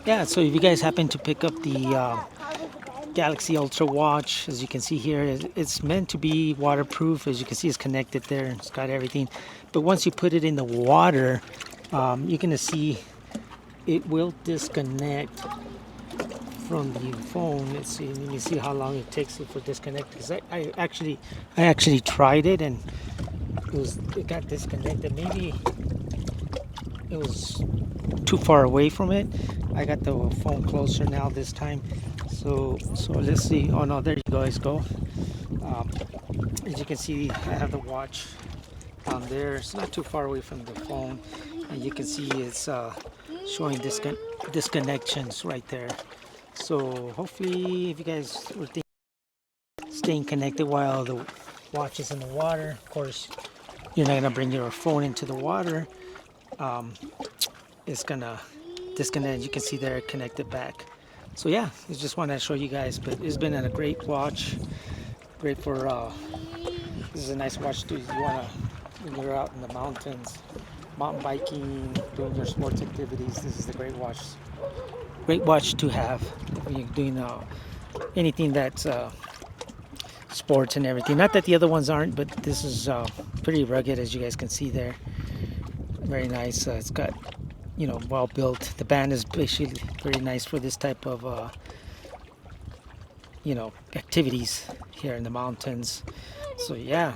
Yeah, so if you guys happen to pick up the Galaxy Ultra watch, as you can see here, it's meant to be waterproof. As you can see, it's connected there. It's got everything. But once you put it in the water, you're going to see it will disconnect from the phone. Let's see. Let me see how long it takes it for disconnect. Because I actually tried it and it got disconnected. Maybe it was too far away from it. I got the phone closer now this time. So let's see. Oh no, there you guys go. Um, as you can see, I have the watch down there. It's not too far away from the phone, and you can see it's showing disconnections right there. So hopefully, if you guys were staying connected while the watch is in the water, of course, you're not gonna bring your phone into the water. Um, it's gonna disconnect. You can see there connected back. So yeah, I just wanted to show you guys. But it's been a great watch. Great for this is a nice watch too. You wanna when you're out in the mountains, mountain biking, doing your sports activities. This is a great watch. Great watch to have when you're doing anything that's sports and everything. Not that the other ones aren't, but this is pretty rugged, as you guys can see there. Very nice. It's got well built. The band is basically very nice for this type of activities here in the mountains. So yeah,